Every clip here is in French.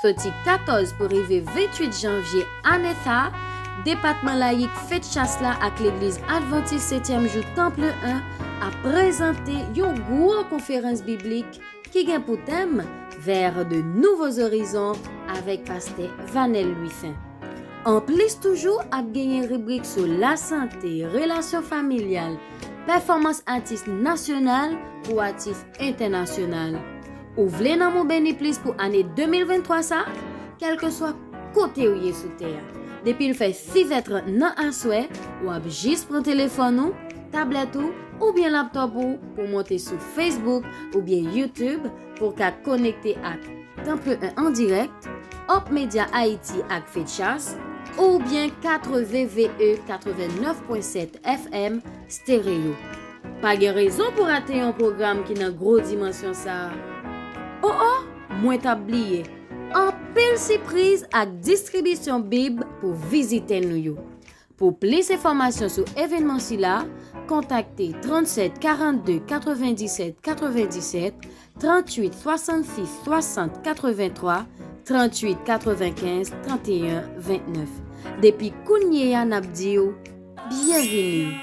Sorti 14 pour arriver 28 janvier à Netha, département laïque fête chasse là avec l'église Adventiste 7e jour Temple 1 a présenté une grosse conférence biblique qui a pour thème vers de nouveaux horizons avec pasteur Vanel Louis-Saint. En plus toujours a gagné rubrique sur la santé, relations familiales, performance artiste nationale ou artiste international. Ou voulez nan mon béni plus pour année 2023 ça, quel que soit côté où y sous terre. Depuis il fait 6h30 nan à souhait, ou ab juste prendre téléphone ou, tablette ou bien laptop ou pour monter sur Facebook ou bien YouTube pour qu'à connecter à Temple 1 en direct, Hop Media Haïti ak Fête Chasse ou bien 4VVE 89.7 FM stéréo. Pas de raison pour rater un programme qui n'a gros dimension ça. Oh, moins tablier. En pile surprise ak distribution Bible pour visiter nous. Pour plus d'informations sur événement si là, contactez 37 42 97 97 38 66 60 83 38 95 31 29. Depuis Kounye Anabdio, bienvenue.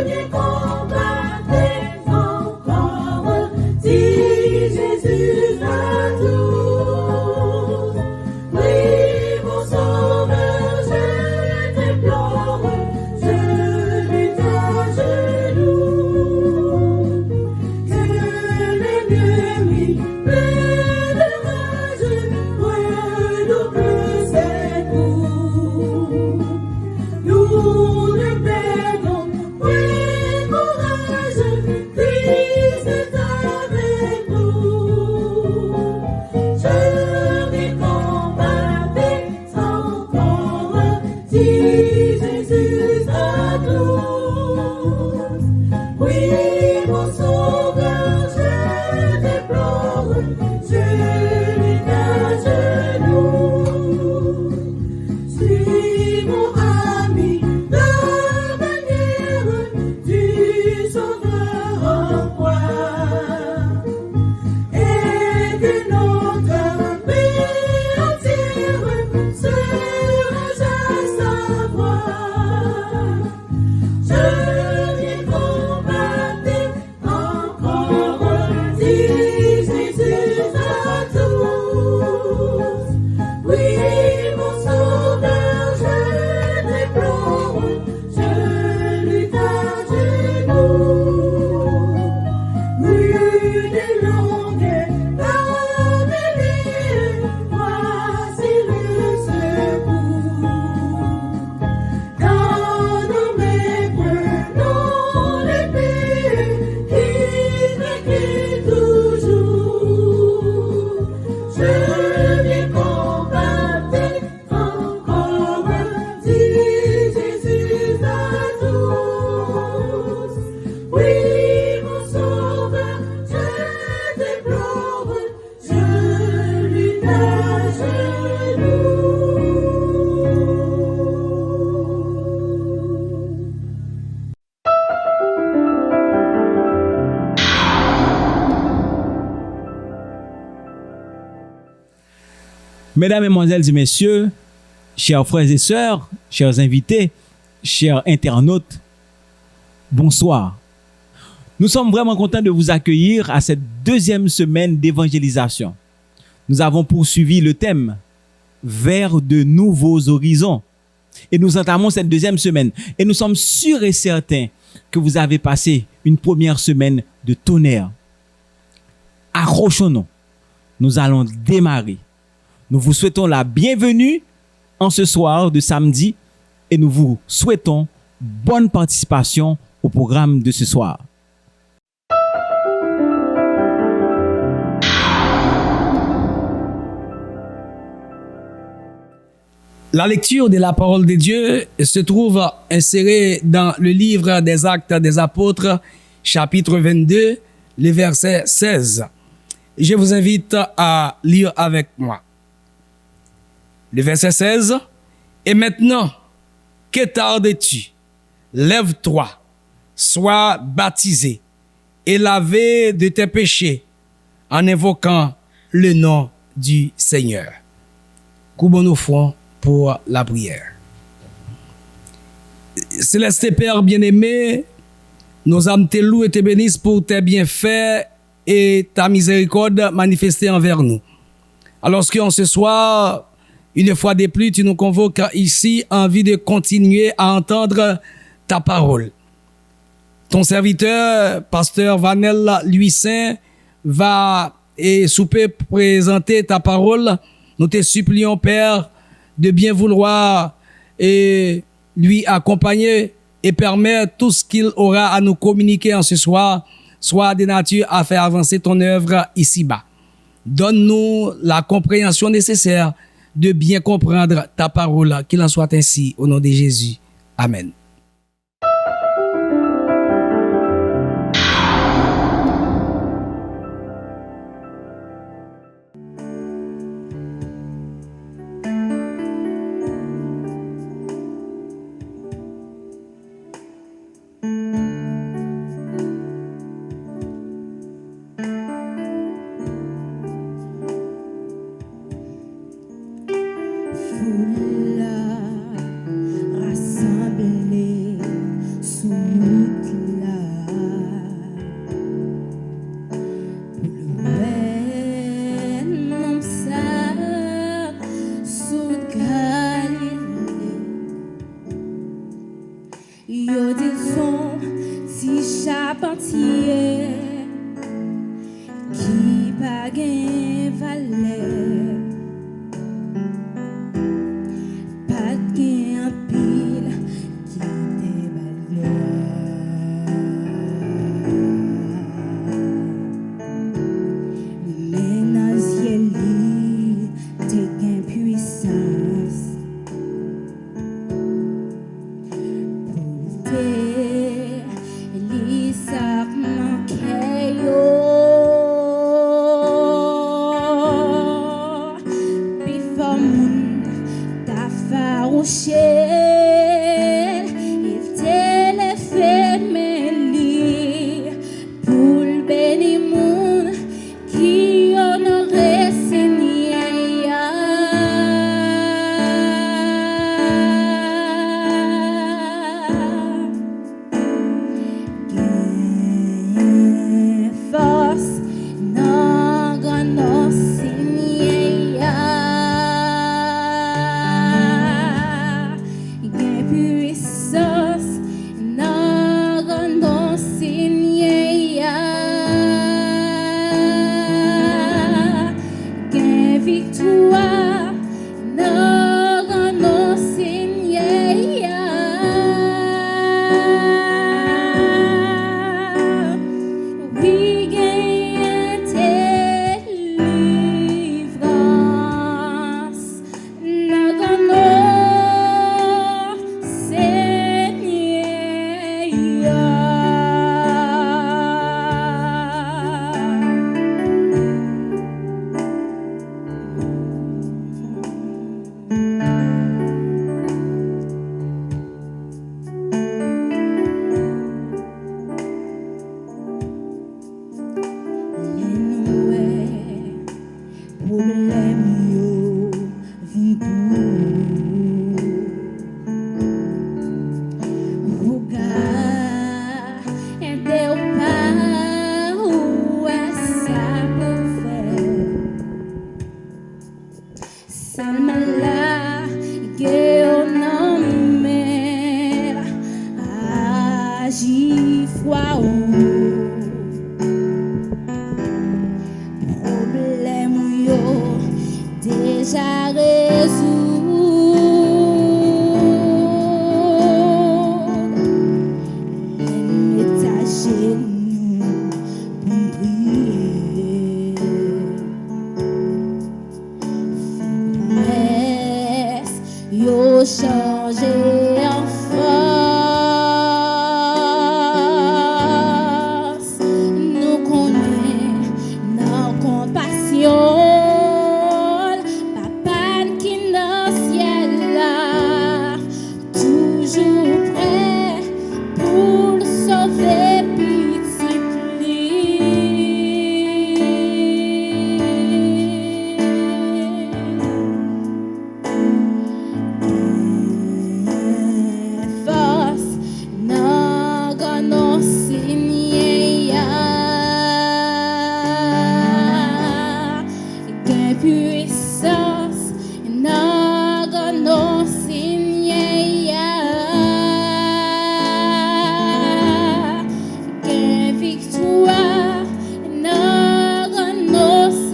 viens combattre encore, dit Jésus à tous. Oui, mon sauveur, je t'implore, je lutte à genoux. Que l'ennemi plein de rage redouble ses coups. Nous ne perdons point courage, Christ est avec nous. Je vais combattre encore, dit Jésus à tous. Oui, mon sauveur, je déplore, je lutte à genoux. Suis mon ami, la bannière du Sauveur en croix, et que notre paix entière sera à sa voix. Je viens combattre encore, dit Jésus à tous. Oui, mon sauveur, je déplore, je lutte à genoux. Rude longue parvenir, voici le secours. Dans nos mains prenons l'épée qui trinque toujours. Je viens combattre encore, dit Jésus à tous. Oui, mon sauveur, je déplore, je lutte à genoux. Mesdames, Mesdemoiselles et Messieurs, chers frères et sœurs, chers invités, chers internautes, bonsoir. Nous sommes vraiment contents de vous accueillir à cette deuxième semaine d'évangélisation. Nous avons poursuivi le thème « Vers de nouveaux horizons » et nous entamons cette deuxième semaine. Et nous sommes sûrs et certains que vous avez passé une première semaine de tonnerre. Accrochons-nous. Nous allons démarrer. Nous vous souhaitons la bienvenue en ce soir de samedi et nous vous souhaitons bonne participation au programme de ce soir. La lecture de la parole de Dieu se trouve insérée dans le livre des Actes des Apôtres, chapitre 22, le verset 16. Je vous invite à lire avec moi. Le verset 16. Et maintenant, que tardes-tu? Lève-toi, sois baptisé et lavé de tes péchés en invoquant le nom du Seigneur. Courbons nos fronts pour la prière. Céleste Père bien-aimé, nos âmes te louent et te bénissent pour tes bienfaits et ta miséricorde manifestée envers nous. Alors qu'en ce soir, une fois de plus, tu nous convoques ici en vue de continuer à entendre ta parole. Ton serviteur, pasteur Vanel Louis-Saint, va et souper présenter ta parole. Nous te supplions, Père, de bien vouloir et lui accompagner et permettre tout ce qu'il aura à nous communiquer en ce soir soit de nature à faire avancer ton œuvre ici-bas. Donne-nous la compréhension nécessaire de bien comprendre ta parole, qu'il en soit ainsi au nom de Jésus. Amen. Rassemblés son ti charpentier qui pa gen valeur, pas gen un pile qui te valeur. Mais dans ciel li te gen puissance pour te li sa manqué yo. Before moun ta farouché, il te le fait mêler pour le béni moun qui honore Seigneur. Gain force nan grand nom Seigneur. Gain puissance nan grand nom Seigneur. Gain victoire nan grand nom Seigneur. Oui, gain délivrance nan grand nom problème yo vin pour aider ou pas ou ça peut faire seulement là que on mer agit foi ou problème yo déjà résoudre. Les métagers nous pour prier. Faiblesse yo changé en force. Nous connaissons nos compassion. Papa qui dans ciel là, toujours prêt pour le sauver petit force nan grand nom Seigneur. Gain puissance nan grand nom Seigneur. Gain victoire nan grand nom Seigneur.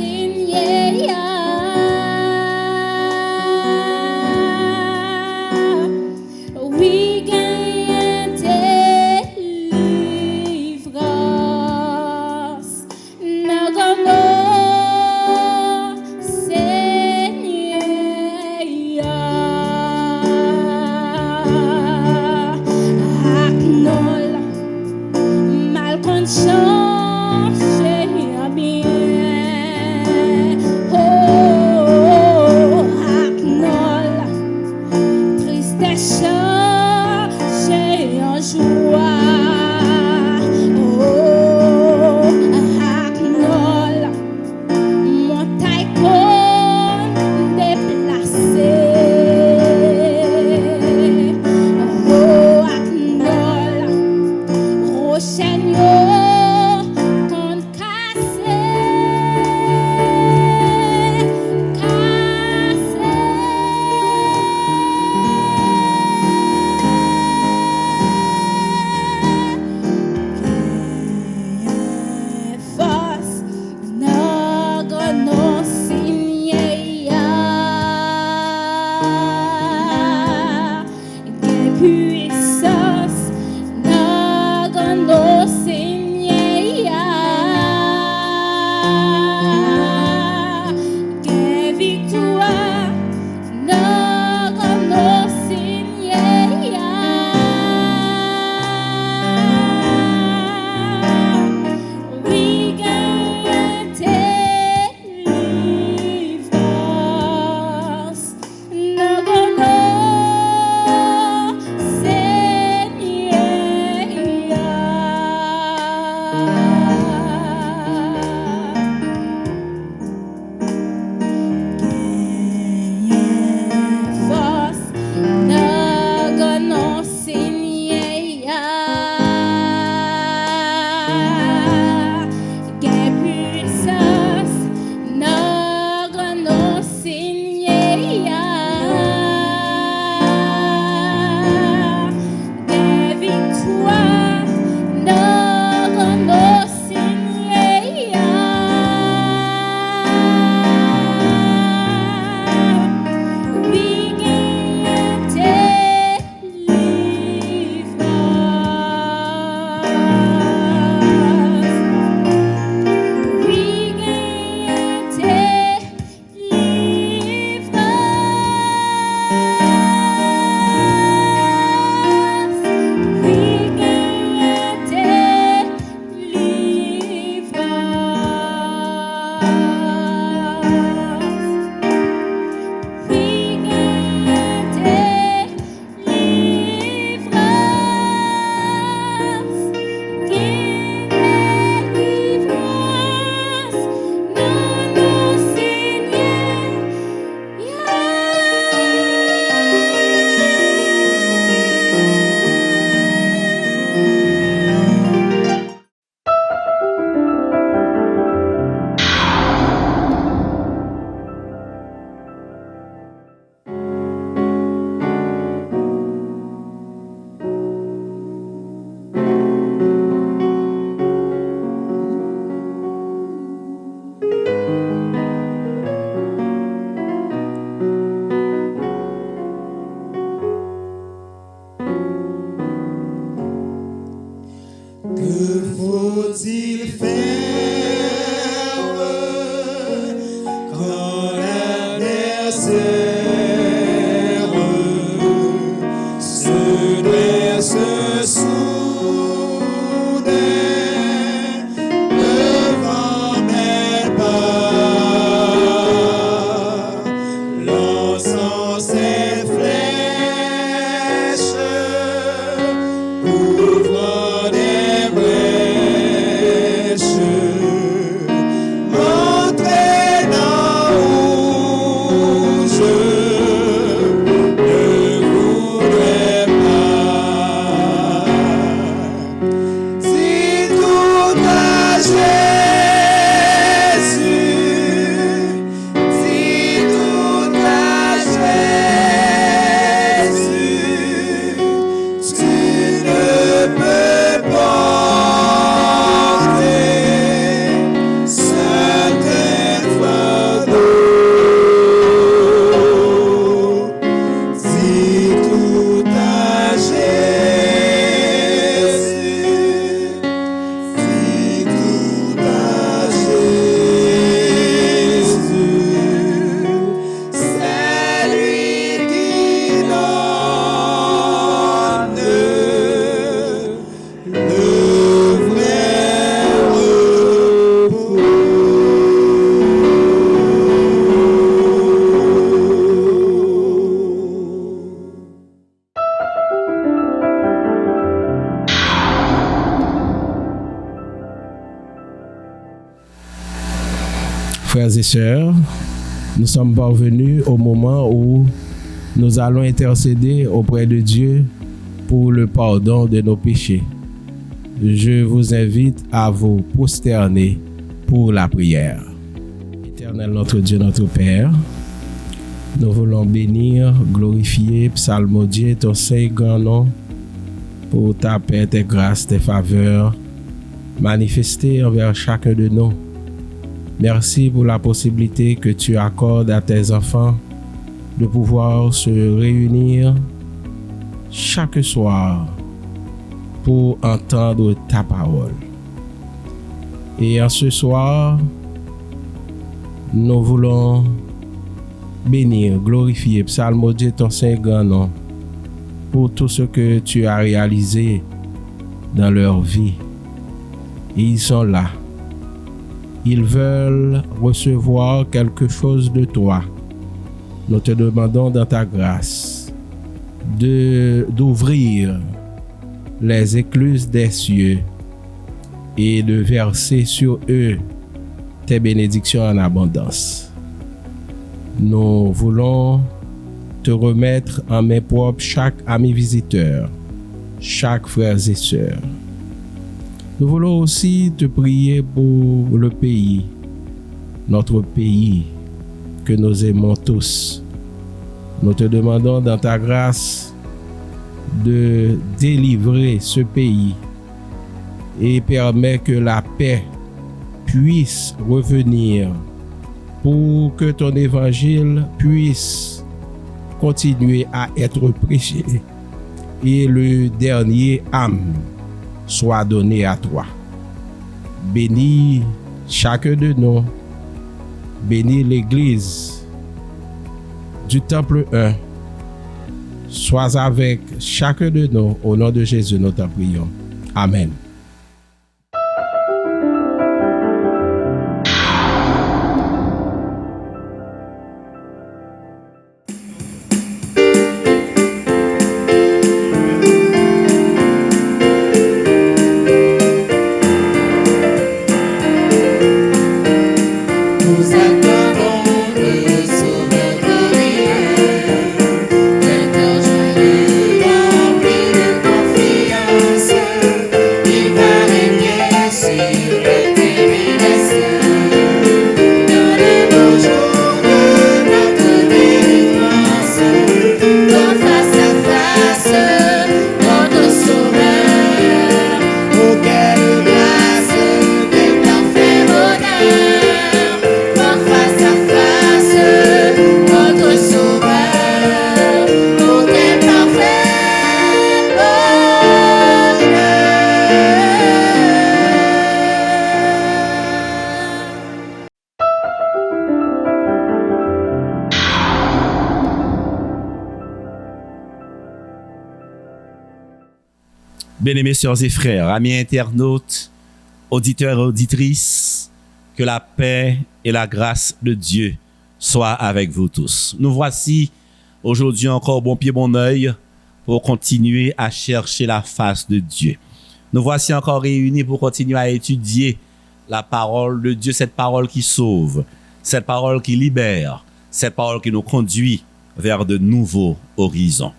Oui, gain délivrance nan grand nom Seigneur. Aknol mal conscience bien. Oh, aknol tristesse changée en joie. Oh, aknol montagne qu'on déplacée. Oh, aknol rochaine yo qu'on cassé. Que faut-il faire quand l'adversaire se dresse soudain devant mes pas, lançant ses flèches, ouvrant des brèches, m'entraînant où je ne voudrais pas. Si tout à Jésus, si tout à Jésus, tu ne peux porter certaines fardeaux. Si tout à Jésus, si tout à Jésus, c'est lui qui donne le vrai repos. Frères et sœurs, nous sommes parvenus au moment où nous allons intercéder auprès de Dieu pour le pardon de nos péchés. Je vous invite à vous prosterner pour la prière. Éternel notre Dieu, notre Père, nous voulons bénir, glorifier, psalmodier ton saint grand nom pour ta paix, tes grâces, tes faveurs manifestées envers chacun de nous. Merci pour la possibilité que tu accordes à tes enfants de pouvoir se réunir chaque soir pour entendre ta parole. Et en ce soir, nous voulons bénir, glorifier, psalmodier ton saint grand nom pour tout ce que tu as réalisé dans leur vie. Et ils sont là. Ils veulent recevoir quelque chose de toi. Nous te demandons dans ta grâce d'ouvrir les écluses des cieux et de verser sur eux tes bénédictions en abondance. Nous voulons te remettre en main propre chaque ami visiteur, chaque frère et sœur. Nous voulons aussi te prier pour le pays, notre pays que nous aimons tous. Nous te demandons dans ta grâce de délivrer ce pays et permet que la paix puisse revenir pour que ton évangile puisse continuer à être prêché et le dernier âme soit donné à toi. Bénis chacun de nous. Bénis l'Église du Temple 1. Sois avec chacun de nous. Au nom de Jésus, nous t'en prions. Amen. Nous attendons le Sauveur glorieux, vainqueur joyeux, rempli de confiance. Il Bien-aimés sœurs et frères, amis internautes, auditeurs et auditrices, que la paix et la grâce de Dieu soient avec vous tous. Nous voici aujourd'hui encore bon pied, bon œil pour continuer à chercher la face de Dieu. Nous voici encore réunis pour continuer à étudier la parole de Dieu, cette parole qui sauve, cette parole qui libère, cette parole qui nous conduit vers de nouveaux horizons.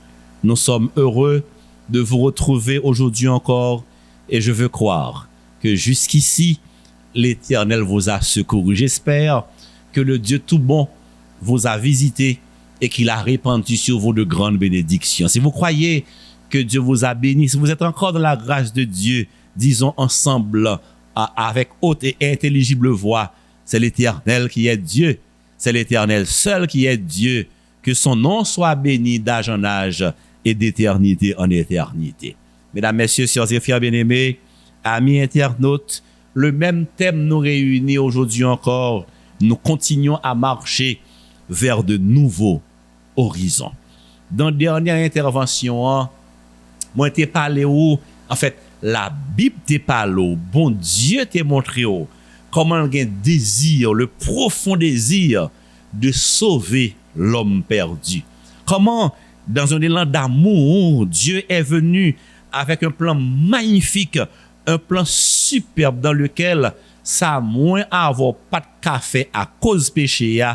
Nous sommes heureux de vous retrouver aujourd'hui encore et je veux croire que jusqu'ici, l'Éternel vous a secouru. J'espère que le Dieu tout bon vous a visité et qu'il a répandu sur vous de grandes bénédictions. Si vous croyez que Dieu vous a béni, si vous êtes encore dans la grâce de Dieu, disons ensemble avec haute et intelligible voix, c'est l'Éternel qui est Dieu, c'est l'Éternel seul qui est Dieu, que son nom soit béni d'âge en âge et d'éternité en éternité. Mesdames, messieurs, sœurs et frères bien-aimés, amis internautes, le même thème nous réunit aujourd'hui encore. Nous continuons à marcher vers de nouveaux horizons. Dans la dernière intervention, moi t'ai parlé où, en fait, la Bible t'ai parlé, bon Dieu t'ai montré comment il y a un désir, le profond désir de sauver l'homme perdu. Comment, dans un élan d'amour, Dieu est venu avec un plan magnifique, un plan superbe dans lequel, ça moins à avoir pas de café à cause péché,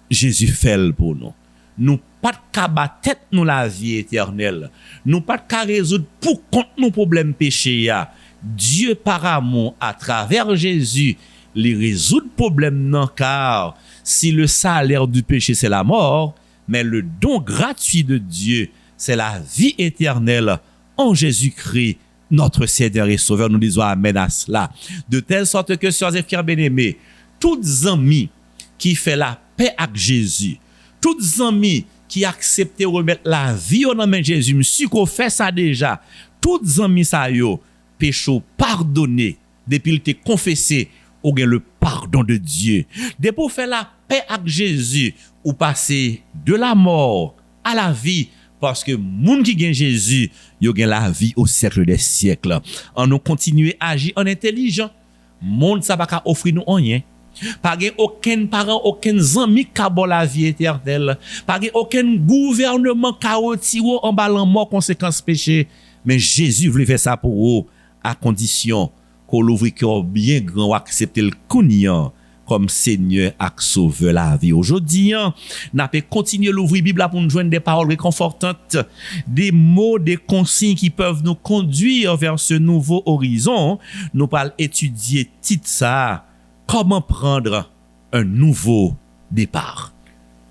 Jésus fait pour nous. Nous pas de cabas tête nous la vie éternelle. Nous pas de résoudre pour contre nos problèmes péché. Dieu par amour à travers Jésus les résout le problème non, car si le salaire du péché c'est la mort, mais le don gratuit de Dieu c'est la vie éternelle en Jésus-Christ, notre Seigneur et Sauveur. Nous disons amen à cela. De telle sorte que, sœurs et frères bien-aimés, tous amis qui fait la paix avec Jésus, tous amis qui acceptent de remettre la vie au nom de Jésus, si qu'on fait ça déjà, tous amis ça yo, péché pardonné, depuis qu'il t'est confessé, ou bien le pardon de Dieu. Depuis pour faire la paix avec Jésus, ou passer de la mort à la vie, parce que moun qui gagne Jésus, yo gagne la vie au siècle des siècles. On nous continuer à agir en intelligent. Monde ça pas ka offrir nous rien. Pas gagne aucun parent, aucun ami qui a la vie éternelle. Pas gagne aucun gouvernement qui a retiré en ballant mort conséquence péché. Mais Jésus voulait faire ça pour vous à condition qu'on l'ouvre cœur bien grand ou accepter le cognant comme Seigneur a sauvé la vie. Aujourd'hui, n'a pas continuer l'ouvrir Bible pour nous joindre des paroles réconfortantes, des mots, des consignes qui peuvent nous conduire vers ce nouveau horizon. Nous parlons étudier titre ça, comment prendre un nouveau départ.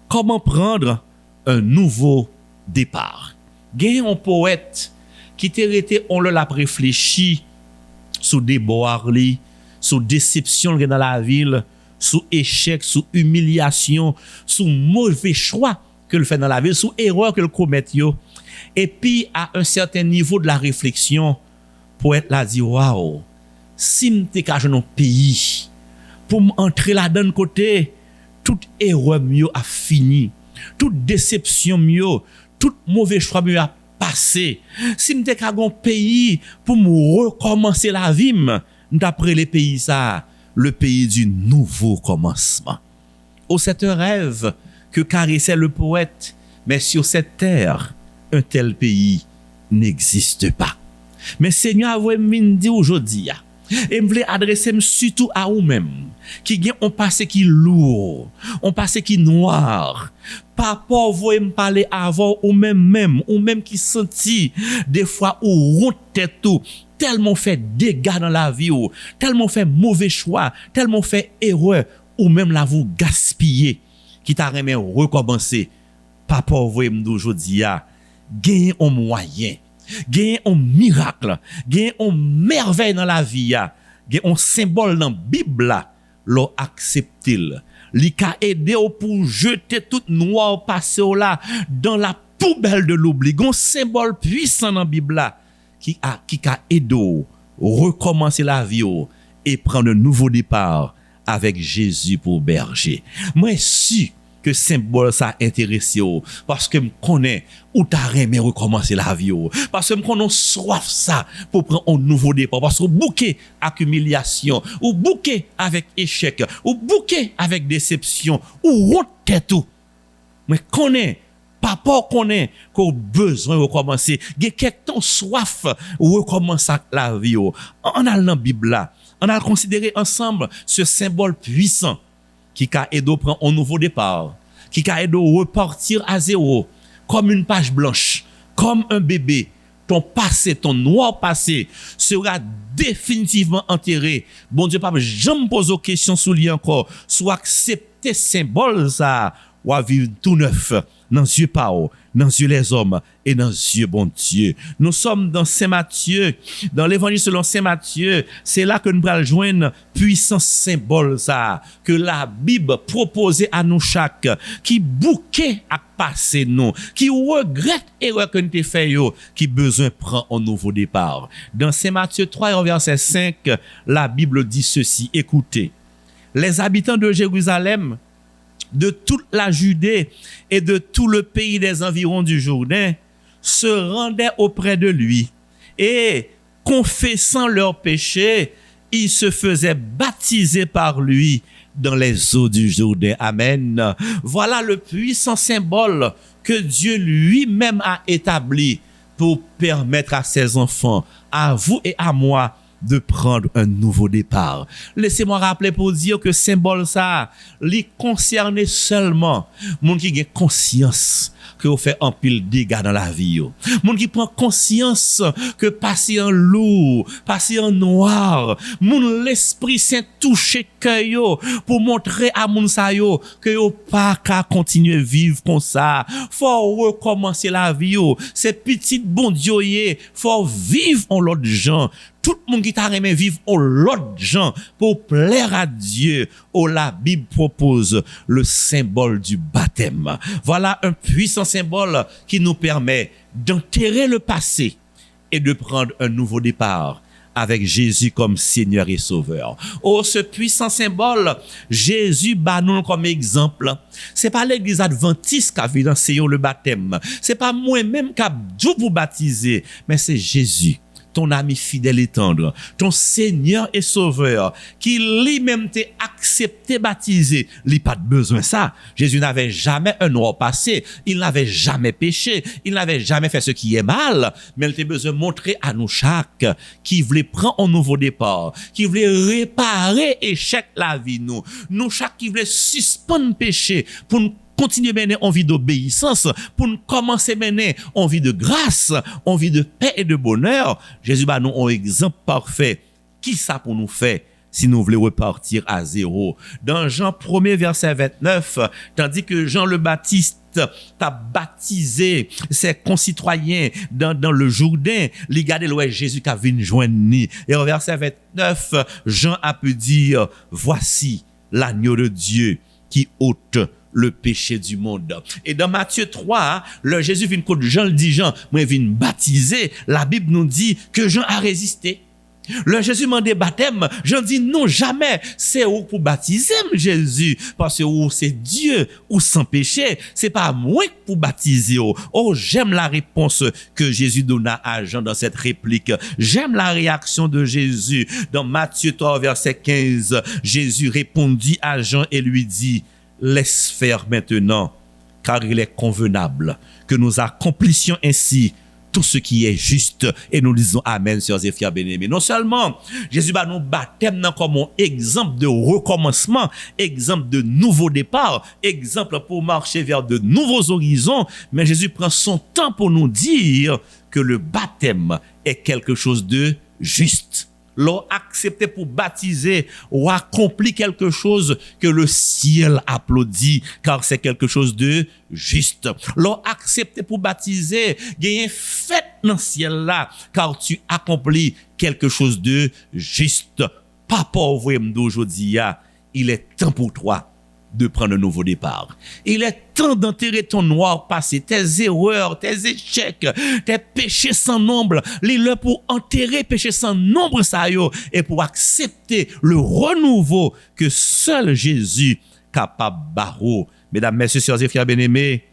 Comment prendre un nouveau départ. Gagne un poète qui t'a été on l'a réfléchi sous déboire, sous déception dans la ville, sous échec, sous humiliation, sous mauvais choix que le fait dans la vie, sous erreur que le commet yo. Et puis à un certain niveau de la réflexion, poète l'a dit waouh, si m'te ka dans pays pour m'entrer là-dedans côté, toute erreur mieux a fini, toute déception mieux, tout mauvais choix mieux a passé. Si m'te ka gon pays pour me recommencer la vie, d'après les pays ça, le pays du nouveau commencement. Oh, cet rêve que caressait le poète, mais sur cette terre, un tel pays n'existe pas. Mais Seigneur a voulu dire aujourd'hui, et me voulait adresser surtout à vous-même, qui ont un passé qui lourd, un passé qui noir. Papa voulait me parler avant ou même qui senti des fois ou honte tout, tellement fait dégâts dans la vie, ou tellement fait mauvais choix, tellement fait erreur, ou même la vous gaspiller, qui t'a remis recommencer. Papa voulait me dire aujourd'hui, gagne un moyen, gagne un miracle, gagne un merveille dans la vie, gagne un symbole dans la Bible, l'on accepte. Li ka aider pour jeter tout noir passé là dans la poubelle de l'oubli. Un symbole puissant dans la Bible qui a aidé recommencer la vie et prendre un nouveau départ avec Jésus pour berger. Moi, sûr que que symbole ça intéresse yo, parce que me connais ou t'a aimé recommencer la vie yo, parce que me connais soif ça pour prendre un nouveau départ, parce que bouquet avec humiliation, ou bouquet avec échec, ou bouquet avec déception, ou honte tout. Mais connais papa connaît qu'on besoin de recommencer. Il y a quelques temps soif recommencer la vie. On a dans la Bible là, on a considéré ensemble ce symbole puissant qui a aidé à prendre un nouveau départ, qui a aidé à repartir à zéro, comme une page blanche, comme un bébé. Ton passé, ton noir passé sera définitivement enterré. Bon Dieu, papa, jamais pose aux questions sur lui encore. Soit accepter symbole ça, ou à vivre tout neuf dans les yeux pao, dans les yeux les hommes et dans les yeux bon Dieu. Nous sommes dans Saint Matthieu, dans l'évangile selon Saint Matthieu, c'est là que nous allons joindre puissant symbole ça, que la Bible propose à nous chaque, qui bouquet à passer nous, qui regrette erreur que nous avons fait yo, qui besoin prend un nouveau départ. Dans Saint Matthieu 3 verset 5, la Bible dit ceci, écoutez, les habitants de Jérusalem, de toute la Judée et de tout le pays des environs du Jourdain se rendaient auprès de lui et, confessant leurs péchés, ils se faisaient baptiser par lui dans les eaux du Jourdain. Amen. Voilà le puissant symbole que Dieu lui-même a établi pour permettre à ses enfants, à vous et à moi, de prendre un nouveau départ. Laissez-moi rappeler pour dire que symbole ça, li concerne seulement moun qui a conscience que vous fait un pile dégâts dans la vie. Moun qui prend conscience que passer en lourd, passer en noir, moun l'Esprit Saint touché cœur yo pour montrer à moun sa yo que yo pas qu'à continuer vivre comme ça. Faut recommencer la vie yo. C'est petit bon Dieu yé, faut vivre en l'autre gens. Tout le monde qui t'a aimé vivre en l'autre gens pour plaire à Dieu. Oh, la Bible propose le symbole du baptême. Voilà un puissant symbole qui nous permet d'enterrer le passé et de prendre un nouveau départ avec Jésus comme Seigneur et Sauveur. Oh, ce puissant symbole, Jésus bat nous comme exemple. C'est pas l'église adventiste qui a vu enseigner le baptême. C'est pas moi-même qui a dû vous baptiser, mais c'est Jésus, ton ami fidèle et tendre, ton Seigneur et Sauveur, qui lui-même t'a accepté baptisé. Il pas de besoin ça. Jésus n'avait jamais un noir passé, il n'avait jamais péché, il n'avait jamais fait ce qui est mal, mais il t'a besoin de montrer à nous chaque qui voulait prendre un nouveau départ, qui voulait réparer échec la vie nous chaque qui voulait suspendre péché pour nous continuer à mener en vie d'obéissance, pour nous commencer à mener en vie de grâce, en vie de paix et de bonheur. Jésus bah nous un exemple parfait. Qui ça pour nous faire si nous voulons repartir à zéro? Dans Jean 1er verset 29, tandis que Jean le Baptiste t'a baptisé ses concitoyens dans le Jourdain, les gars de Jésus qui a venu joindre ni. Et au verset 29, Jean a pu dire, voici l'agneau de Dieu qui ôte le péché du monde. Et dans Matthieu 3, le Jésus vient contre Jean, le dit Jean, moi vient baptiser, la Bible nous dit que Jean a résisté. Le Jésus m'a dit baptême, Jean dit non jamais, c'est où pour baptiser Jésus, parce que où c'est Dieu ou sans péché, c'est pas moi pour baptiser. Oh, j'aime la réponse que Jésus donna à Jean dans cette réplique. J'aime la réaction de Jésus. Dans Matthieu 3 verset 15, Jésus répondit à Jean et lui dit, laisse faire maintenant, car il est convenable que nous accomplissions ainsi tout ce qui est juste. Et nous disons amen, sœurs et frères bien-aimés. Non seulement Jésus va nous baptême comme un exemple de recommencement, exemple de nouveau départ, exemple pour marcher vers de nouveaux horizons, mais Jésus prend son temps pour nous dire que le baptême est quelque chose de juste. L'on accepté pour baptiser ou accompli quelque chose que le ciel applaudit, car c'est quelque chose de juste. L'on accepté pour baptiser, gagne fête dans le ciel là, car tu accomplis quelque chose de juste. Papa, aujourd'hui, il est temps pour toi de prendre un nouveau départ. Il est temps d'enterrer ton noir passé, tes erreurs, tes échecs, tes péchés sans nombre. Il est pour enterrer péchés sans nombre ça yo, et pour accepter le renouveau que seul Jésus capable barreau Mesdames, messieurs, sœurs et frères bien-aimés,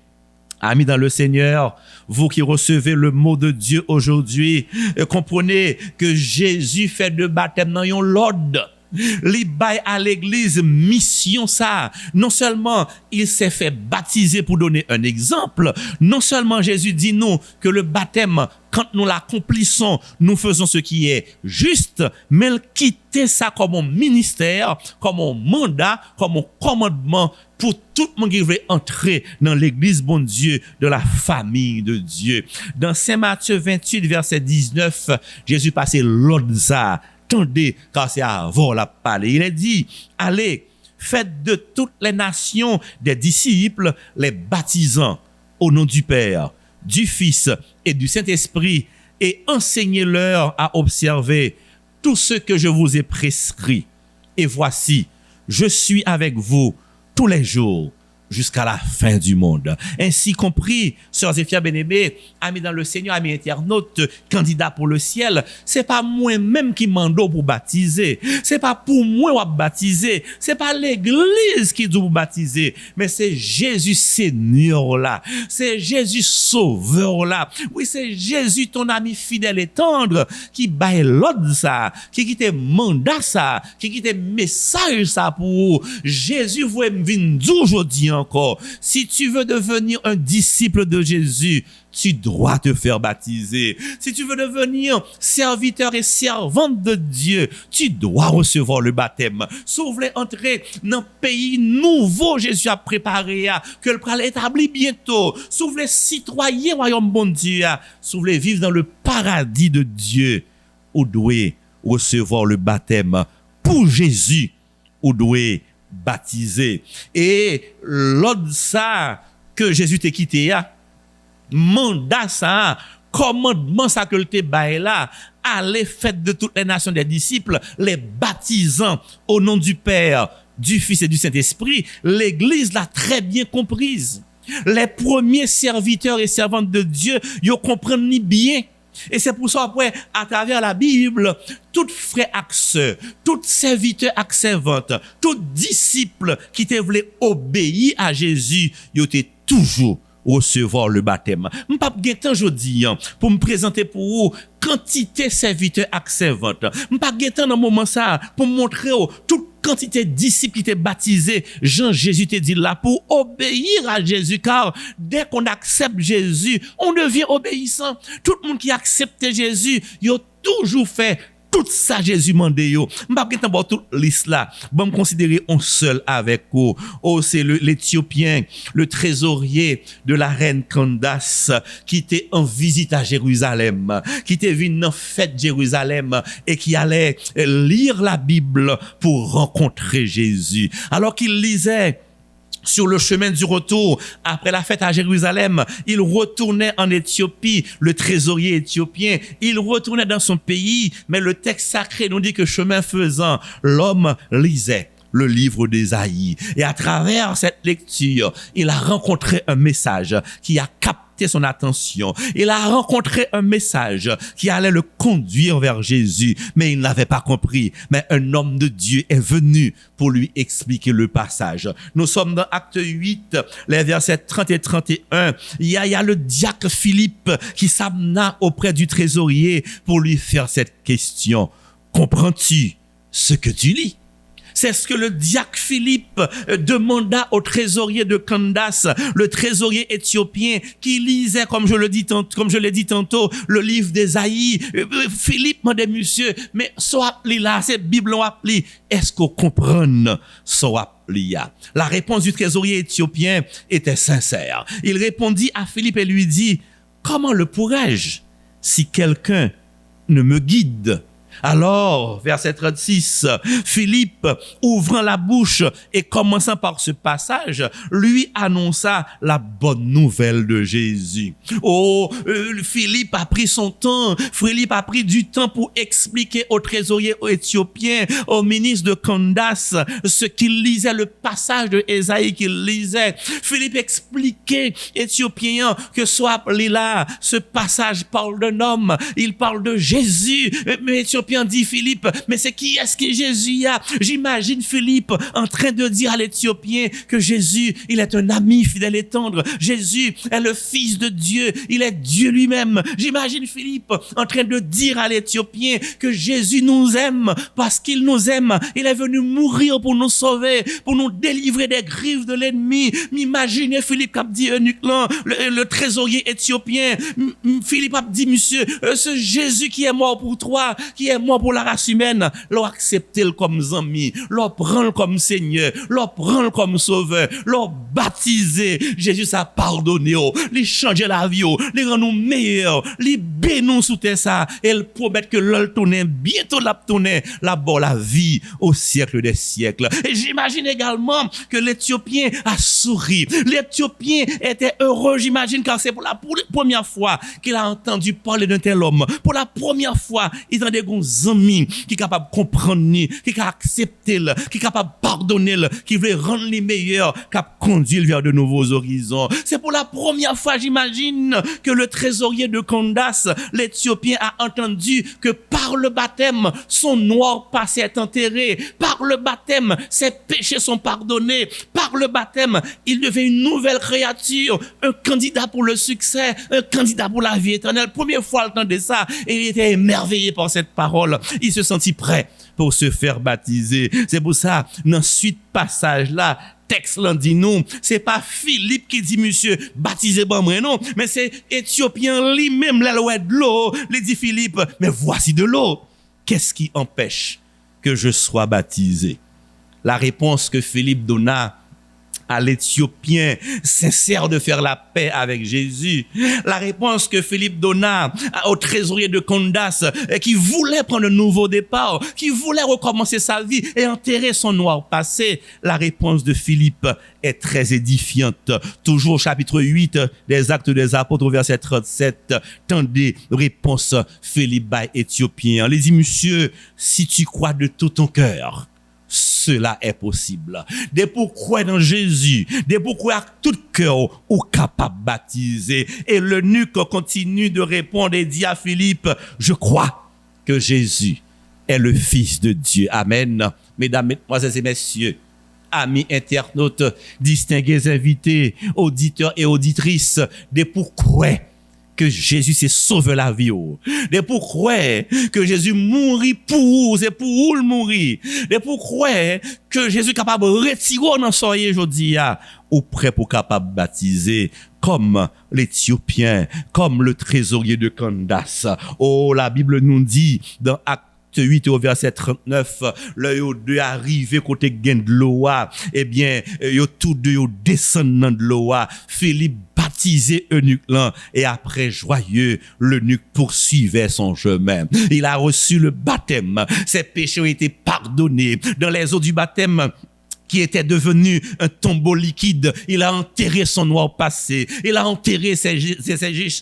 amis dans le Seigneur, vous qui recevez le mot de Dieu aujourd'hui, comprenez que Jésus fait de baptême dans yon l'ordre. Li bay à l'église mission ça. Non seulement il s'est fait baptiser pour donner un exemple, non seulement Jésus dit nous que le baptême, quand nous l'accomplissons, nous faisons ce qui est juste, mais il quittait ça comme un ministère, comme un mandat, comme un commandement pour tout le monde qui veut entrer dans l'église, bon Dieu, de la famille de Dieu. Dans Saint Matthieu 28, verset 19, Jésus passait l'ordre ça. Attendez, car c'est avant la parler. Il a dit, allez, faites de toutes les nations des disciples, les baptisant au nom du Père, du Fils et du Saint-Esprit, et enseignez-leur à observer tout ce que je vous ai prescrit. Et voici, je suis avec vous tous les jours jusqu'à la fin du monde. Ainsi compris, sœurs et frères bien-aimés, amis dans le Seigneur, amis internautes, candidats pour le ciel, c'est pas moi-même qui mando pour baptiser. C'est pas pour moi ou baptiser. C'est pas l'église qui doit vous baptiser. Mais c'est Jésus Seigneur là. C'est Jésus Sauveur là. Oui, c'est Jésus ton ami fidèle et tendre qui baille l'ordre ça, qui quitte mandat ça, qui quitte message ça pour Jésus vous venir aujourd'hui encore. Si tu veux devenir un disciple de Jésus, tu dois te faire baptiser. Si tu veux devenir serviteur et servante de Dieu, tu dois recevoir le baptême. Si vous voulez entrer dans un pays nouveau, Jésus a préparé, que le pral établit bientôt. Si vous voulez citoyer royaume bon Dieu, si vous voulez vivre dans le paradis de Dieu, vous devez recevoir le baptême pour Jésus. Vous devez baptiser. Et l'ordre ça que Jésus t'a quitté, mandat ça, commandement ça que le te bail là, allez faites de toutes les nations des disciples, les baptisant au nom du Père, du Fils et du Saint-Esprit. L'église l'a très bien comprise. Les premiers serviteurs et servantes de Dieu, ils comprennent ni bien. Et c'est pour ça après, à travers la Bible, tout frère et sœur, tout serviteur et servante, tout disciple qui te voulait obéir à Jésus, il était toujours recevoir le baptême. M'pas gen temps jodi pour me présenter pour vous quantité serviteur et servante. M'pas gen temps dans moment ça pour montrer toute quantité de disciples qui étaient baptisés. Jean Jésus te dit là pour obéir à Jésus, car dès qu'on accepte Jésus, on devient obéissant. Tout le monde qui accepte Jésus, il a toujours fait tout ça Jésus mande yo. M'pa gen temps toute liste là. Bon me considérer un seul avec vous. Oh, c'est l'Éthiopien, le trésorier de la reine Candace qui était en visite à Jérusalem, qui était venu dans fête Jérusalem et qui allait lire la Bible pour rencontrer Jésus. Alors qu'il lisait sur le chemin du retour, après la fête à Jérusalem, il retournait en Éthiopie, le trésorier éthiopien, il retournait dans son pays, mais le texte sacré nous dit que chemin faisant, l'homme lisait le livre d'Ésaïe. Et à travers cette lecture, il a rencontré un message qui a capté son attention. Il a rencontré un message qui allait le conduire vers Jésus, mais il n'avait pas compris. Mais un homme de Dieu est venu pour lui expliquer le passage. Nous sommes dans Acte 8, les versets 30 et 31. Il y a le diacre Philippe qui s'amena auprès du trésorier pour lui faire cette question. Comprends-tu ce que tu lis? C'est ce que le diacre Philippe demanda au trésorier de Candace, le trésorier éthiopien qui lisait, comme je l'ai dit tantôt, le livre d'Ésaïe. Philippe m'a dit, monsieur, mais soit appelé là, c'est Bible on appelé. Est-ce qu'on comprend soit appelé? La réponse du trésorier éthiopien était sincère. Il répondit à Philippe et lui dit, comment le pourrais-je si quelqu'un ne me guide? Alors, verset 36, Philippe, ouvrant la bouche et commençant par ce passage, lui annonça la bonne nouvelle de Jésus. Oh, Philippe a pris son temps, Philippe a pris du temps pour expliquer au trésorier éthiopien, au ministre de Candace, ce qu'il lisait, le passage de Ésaïe qu'il lisait. Philippe expliquait, éthiopien, que soit là, ce passage parle d'un homme, il parle de Jésus, mais éthiopien l'Éthiopien dit, Philippe, mais c'est qui est-ce que Jésus a? J'imagine Philippe en train de dire à l'Éthiopien que Jésus, il est un ami fidèle et tendre. Jésus est le Fils de Dieu. Il est Dieu lui-même. J'imagine Philippe en train de dire à l'Éthiopien que Jésus nous aime parce qu'il nous aime. Il est venu mourir pour nous sauver, pour nous délivrer des griffes de l'ennemi. M'imaginez Philippe qui a dit le trésorier éthiopien. Philippe a dit, monsieur, ce Jésus qui est mort pour toi, qui est mort pour la race humaine, l'on accepte comme ami, l'on prend comme Seigneur, l'on prend comme sauveur, l'on baptisé. Jésus a pardonné, lui changer la vie, lui rend nous meilleurs, lui bénit sous terre ça, et il promet que l'on tourne bientôt là-bas la vie au siècle des siècles. Et j'imagine également que l'Éthiopien a souri. L'Éthiopien était heureux, j'imagine, car c'est pour la première fois qu'il a entendu parler d'un tel homme. Pour la première fois, il a des amis qui est capable de comprendre, qui est capable d'accepter, qui est capable de pardonner, qui veut rendre les meilleurs, qui a conduit vers de nouveaux horizons. C'est pour la première fois, j'imagine, que le trésorier de Candace, l'Éthiopien, a entendu que par le baptême, son noir passé est enterré. Par le baptême, ses péchés sont pardonnés. Par le baptême, il devient une nouvelle créature, un candidat pour le succès, un candidat pour la vie éternelle. Première fois, il entendait ça et il était émerveillé par cette parole. Il se sentit prêt pour se faire baptiser. C'est pour ça, dans suite passage là, texte là dit non, c'est pas Philippe qui dit monsieur baptisez-moi moi non, mais c'est Éthiopien lui-même là l'eau de l'eau, il dit Philippe, mais voici de l'eau. Qu'est-ce qui empêche que je sois baptisé? La réponse que Philippe donna à l'Éthiopien sincère de faire la paix avec Jésus. La réponse que Philippe donna au trésorier de Candace qui voulait prendre un nouveau départ, qui voulait recommencer sa vie et enterrer son noir passé. La réponse de Philippe est très édifiante. Toujours au chapitre 8 des Actes des Apôtres, verset 37. Tendez, réponse Philippe by Éthiopien. Il dit, monsieur, si tu crois de tout ton cœur, cela est possible. Dès pour croire dans Jésus, dès pour croire à tout cœur, ou capable de baptiser. Et l'eunuque continue de répondre et dit à Philippe, je crois que Jésus est le Fils de Dieu. Amen. Mesdames, mesdemoiselles et messieurs, amis internautes, distingués invités, auditeurs et auditrices, dès pour croire que Jésus s'est sauvé la vie. De pour croire que Jésus mourit pour vous, c'est pour vous le mourir. De pour croire que Jésus est capable de retirer dans soyez aujourd'hui, ou prêt pour capable de baptiser, comme l'Éthiopien, comme le trésorier de Candace. Oh, la Bible nous dit dans Acte 8 au verset 39, là yo deux arrivé côté gain de l'eau, eh bien yo tous deux yo descendant de l'eau, Philippe baptisé eunuque là, et après joyeux l'eunuque poursuivait son chemin. Il a reçu le baptême, ses péchés ont été pardonnés dans les eaux du baptême qui était devenu un tombeau liquide. Il a enterré son noir passé. Il a enterré ses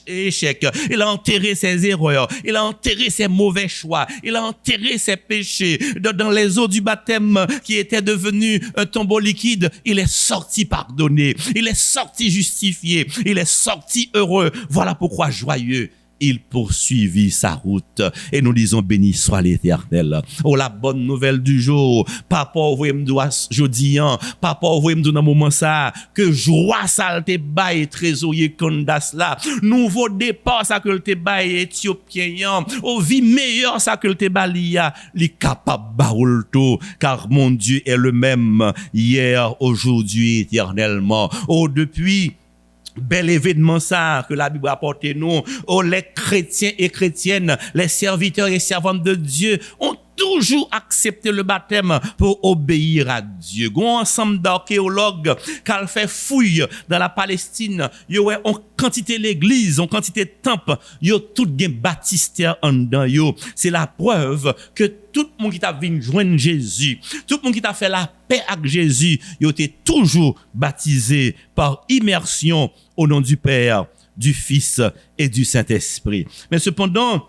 échecs. Il a enterré ses erreurs. Il a enterré ses mauvais choix. Il a enterré ses péchés. Dans les eaux du baptême qui était devenu un tombeau liquide, il est sorti pardonné. Il est sorti justifié. Il est sorti heureux. Voilà pourquoi joyeux. Il poursuivit sa route. Et nous disons, béni soit l'Éternel. Oh, la bonne nouvelle du jour. Papa, ouvrez m'doua jodi an. Papa, ouvrez m'dou dans moment ça. Que joie ça te bail trésorier Candace là. Nouveau départ ça que le te bail Éthiopien. Oh, vie meilleure ça que le te balia. Li capable baoul tout. Car mon Dieu est le même hier, aujourd'hui, éternellement. Oh, depuis bel événement ça que la Bible apporte nous, oh, les chrétiens et chrétiennes, les serviteurs et servantes de Dieu ont toujours accepté le baptême pour obéir à Dieu. Gon ensemble d'archéologues qui fait fouille dans la Palestine, yo ont quantité l'église, ont quantité de temple, yo tout gen baptistère en dedans yo. C'est la preuve que tout le monde qui t'a venu joindre Jésus, tout le monde qui t'a fait la paix avec Jésus, yo été toujours baptisé par immersion au nom du Père, du Fils et du Saint-Esprit. Mais cependant,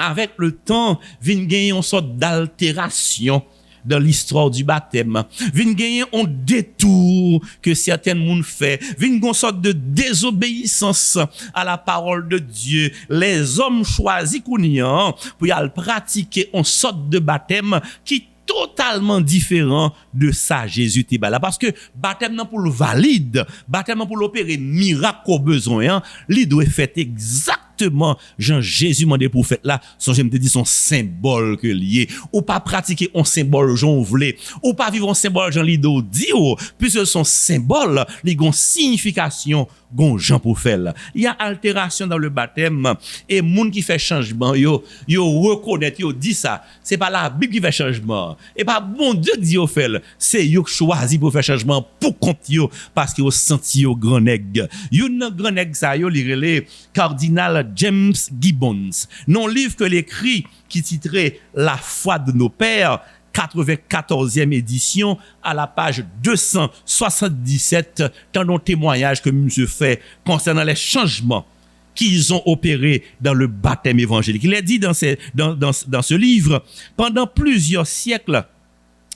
avec le temps, vient gagner une sorte d'altération dans l'histoire du baptême. Vin gagner un détour que certains moun fait. Vin gon sorte de désobéissance à la parole de Dieu. Les hommes choisis kounian pour y aller pratiquer une sorte de baptême qui totalement différent de ça Jésus te bala parce que baptême non pour le valide, baptême non pour l'opérer miracle au besoin, li doit faire exactement Jean Jésus mandé pour faire là, son j'aime te dit son symbole que lié ou pas pratiquer un symbole Jean voulait ou pas vivre un symbole Jean lido dit puisque son symbole li gon signification gon Jean pour faire. Il y a altération dans le baptême et moun qui fait changement yo reconnaît yo dit ça, c'est pas la Bible qui fait changement et pas bon Dieu dit yo fait, c'est yo choisi pour faire changement pour compte yo parce que yo senti yo grand nèg. Yo nan grand nèg ça yo li relé cardinal James Gibbons. Non livre que l'écrit qui titrait La foi de nos pères 94e édition à la page 277 dans nos témoignages que monsieur fait concernant les changements qu'ils ont opérés dans le baptême évangélique. Il est dit dans ce livre, pendant plusieurs siècles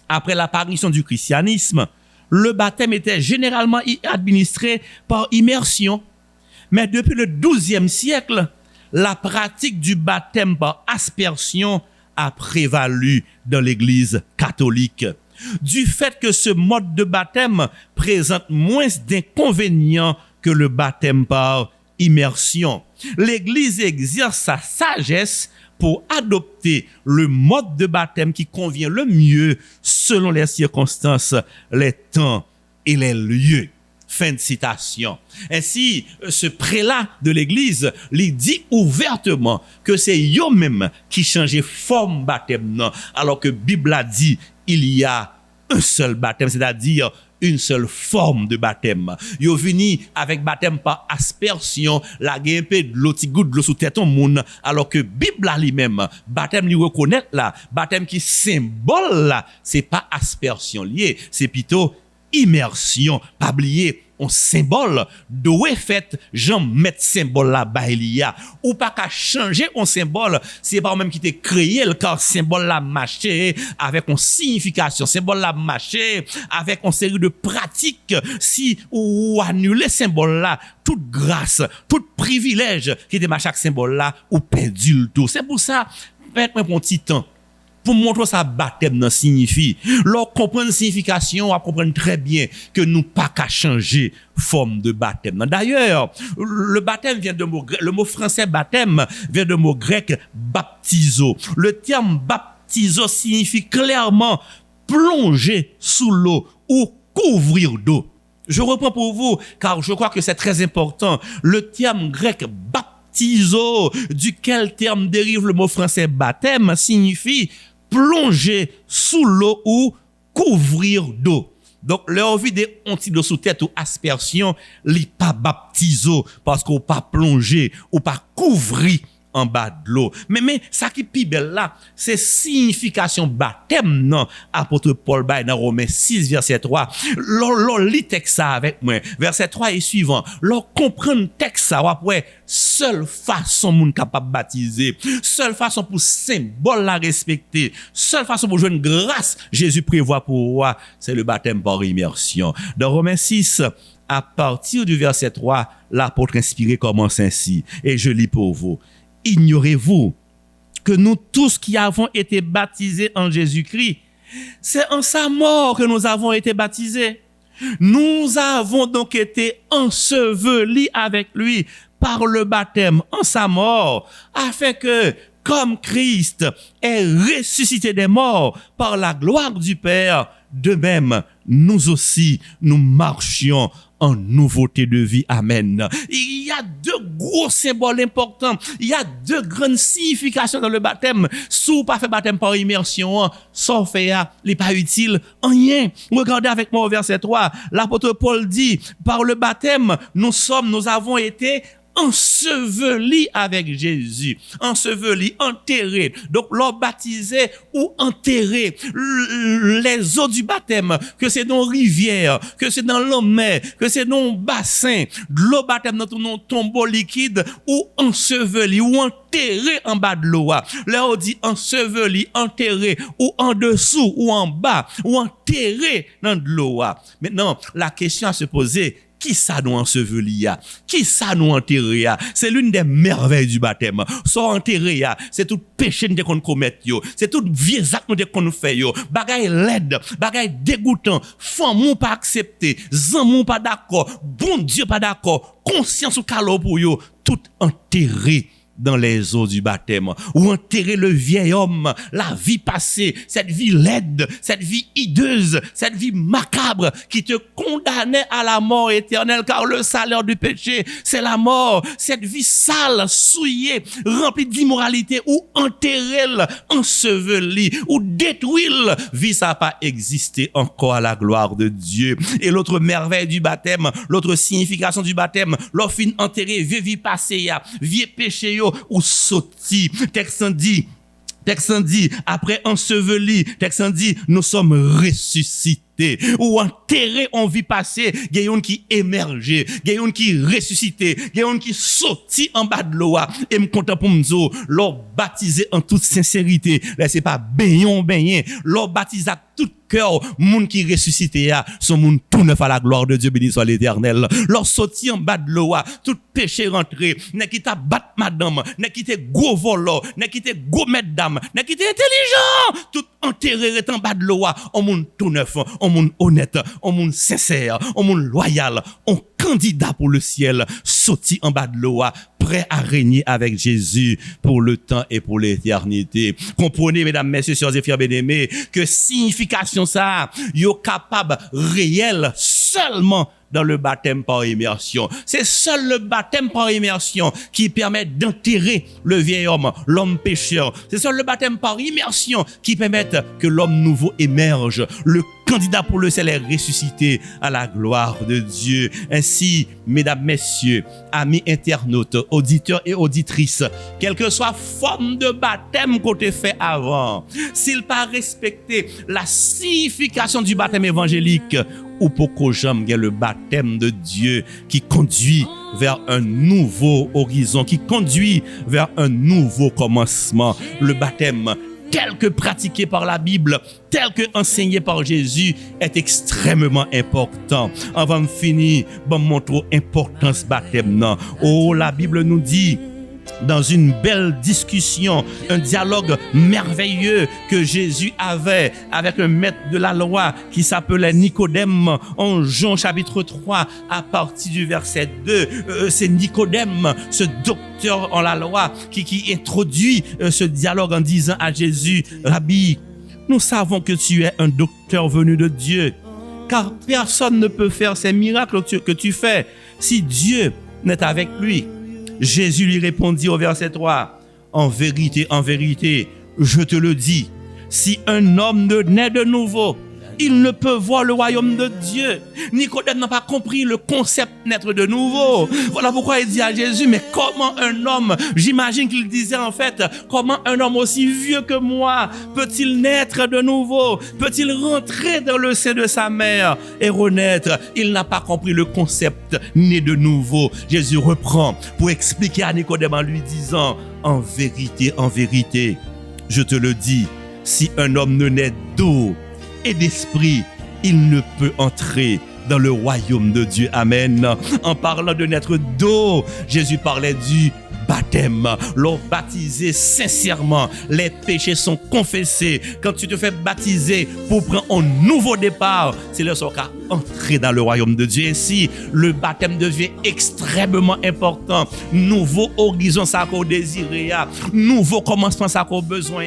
après l'apparition du christianisme, le baptême était généralement administré par immersion. Mais depuis le XIIe siècle, la pratique du baptême par aspersion a prévalu dans l'Église catholique. Du fait que ce mode de baptême présente moins d'inconvénients que le baptême par immersion, l'Église exerce sa sagesse pour adopter le mode de baptême qui convient le mieux selon les circonstances, les temps et les lieux. Fin de citation. Ainsi, ce prélat de l'Église lui dit ouvertement que c'est eux-mêmes qui changent forme baptême, non, alors que Bible a dit il y a un seul baptême, c'est-à-dire une seule forme de baptême. Yo vini avec baptême par aspersion, la gen peu de l'eau ti goutte de l'eau sous tête au monde, alors que Bible a lui-même baptême lui reconnaître là, baptême qui symbole là, c'est pas aspersion lié, c'est plutôt immersion. Pas oublier un symbole doit fait Jean mettre symbole là bas il y a ou pas qu'à changer un symbole, c'est pas même qui t'est créé le car symbole là marché avec une signification, symbole là marché avec une série de pratiques. Si ou annuler symbole là, toute grâce, tout privilège qui était à chaque symbole là ou perdu le tout. C'est pour ça peut-être un petit temps pour montrer ça baptême non signifie. Leur comprendre signification, on comprendre très bien que nous pas qu'à changer forme de baptême. D'ailleurs, le baptême vient de mot, le mot français baptême vient de mot grec baptizo. Le terme baptizo signifie clairement plonger sous l'eau ou couvrir d'eau. Je reprends pour vous, car je crois que c'est très important. Le terme grec baptizo, duquel terme dérive le mot français baptême, signifie plonger sous l'eau ou couvrir d'eau. Donc, leur vide onti de sous tête ou aspersion, li pas baptizo, parce qu'on pas plongé ou pas couvrir en bas de l'eau. Mais ça qui pi belle là, c'est signification baptême, non, apôtre Paul Bay dans Romains 6, verset 3. L'on lit texte ça avec moi. Verset 3 et suivant. L'on comprend texte ça, après, seule façon moun capable baptiser, seule façon pour symbole la respecter, seule façon pour jouer une grâce, Jésus prévoit pour moi, c'est le baptême par immersion. Dans Romains 6, à partir du verset 3, l'apôtre inspiré commence ainsi, et je lis pour vous. Ignorez-vous que nous tous qui avons été baptisés en Jésus-Christ, c'est en sa mort que nous avons été baptisés. Nous avons donc été ensevelis avec lui par le baptême en sa mort, afin que, comme Christ est ressuscité des morts par la gloire du Père, de même, nous aussi, nous marchions en nouveauté de vie. Amen. Il y a deux gros symboles importants. Il y a deux grandes significations dans le baptême. Si vous pas fait baptême par immersion, sans faire, il n'est pas utile. Rien. Regardez avec moi au verset 3. L'apôtre Paul dit, par le baptême, nous avons été enseveli avec Jésus, enseveli, enterré. Donc, l'on baptisé ou enterré, les eaux du baptême, que c'est dans rivière, que c'est dans la mer, que c'est dans bassin, de l'eau baptême dans ton tombeau liquide ou enseveli ou enterré en bas de l'eau. Là, on dit enseveli, enterré ou en dessous ou en bas ou enterré dans de l'eau. Maintenant, la question à se poser, qui ça nous enseveli? Qui ça nous enterré? C'est l'une des merveilles du baptême. Soit enterré, c'est tout péché qu'on commet, c'est tout vieux acte qu'on fait, bagay laid, bagay dégoûtant, femme pas accepté, zan pas d'accord, bon Dieu pas d'accord, conscience ou calo pour yo, tout enterré dans les eaux du baptême, ou enterrer le vieil homme, la vie passée, cette vie laide, cette vie hideuse, cette vie macabre qui te condamnait à la mort éternelle, car le salaire du péché, c'est la mort. Cette vie sale, souillée, remplie d'immoralité, ou enterrer, ensevelie, ou détruire, vie ça n'a pas existé encore à la gloire de Dieu. Et l'autre merveille du baptême, l'autre signification du baptême, l'offre enterré, vie passée, vie péché, ou sorti. Texte dit, après enseveli, texte dit, nous sommes ressuscités. Ou enterré en vie passée, il y a un qui émergé, il y a un qui ressuscité, il y a un qui sorti en bas de l'eau, et me content pour me dire, l'or baptisé en toute sincérité, là c'est pas baigné, l'or baptisé à tout cœur, monde qui ressuscité, son monde tout neuf à la gloire de Dieu, béni soit l'Éternel. L'or sorti en bas de l'eau, tout péché rentré, n'est qui t'a battu madame, n'est qui t'es gros volant, n'est qui t'es gros mesdames, n'est qui t'es intelligent, tout enterré en bas de l'eau, on monde tout neuf, on monde honnête, on monde sincère, on monde loyal, on candidat pour le ciel, sorti en bas de l'eau, prêt à régner avec Jésus pour le temps et pour l'éternité. Comprenez, mesdames, messieurs, sœurs et frères bien-aimés, que signification ça, yo capable réel seulement dans le baptême par immersion. C'est seul le baptême par immersion qui permet d'enterrer le vieil homme, l'homme pécheur. C'est seul le baptême par immersion qui permet que l'homme nouveau émerge. Le candidat pour le ciel est ressuscité à la gloire de Dieu. Ainsi, mesdames, messieurs, amis internautes, auditeurs et auditrices, quelle que soit forme de baptême qu'on te fait avant, s'il pas respecté la signification du baptême évangélique, ou pour qu'au jamais le baptême de Dieu qui conduit vers un nouveau horizon, qui conduit vers un nouveau commencement. Le baptême tel que pratiqué par la Bible, tel que enseigné par Jésus, est extrêmement important. Avant de finir, bon montrer l'importance baptême. Non. Oh, la Bible nous dit, dans une belle discussion, un dialogue merveilleux que Jésus avait avec un maître de la loi qui s'appelait Nicodème en Jean chapitre 3 à partir du verset 2. C'est Nicodème, ce docteur en la loi qui introduit ce dialogue en disant à Jésus, Rabbi, nous savons que tu es un docteur venu de Dieu, car personne ne peut faire ces miracles que tu fais si Dieu n'est avec lui. Jésus lui répondit au verset 3, en vérité, je te le dis, si un homme ne naît de nouveau, il ne peut voir le royaume de Dieu. Nicodème n'a pas compris le concept naître de nouveau. Voilà pourquoi il dit à Jésus, mais comment un homme, j'imagine qu'il disait en fait, comment un homme aussi vieux que moi peut-il naître de nouveau? Peut-il rentrer dans le sein de sa mère et renaître? Il n'a pas compris le concept né de nouveau. Jésus reprend pour expliquer à Nicodème en lui disant, en vérité, je te le dis, si un homme ne naît d'eau et d'esprit, il ne peut entrer dans le royaume de Dieu. Amen. En parlant de naître d'eau, Jésus parlait du baptême. L'eau baptisé sincèrement, les péchés sont confessés. Quand tu te fais baptiser pour prendre un nouveau départ, c'est le soir qu'à entrer dans le royaume de Dieu. Ainsi, le baptême devient extrêmement important. Nouveau horizon, ça qu'on désire, nouveau commencement, ça qu'on besoin.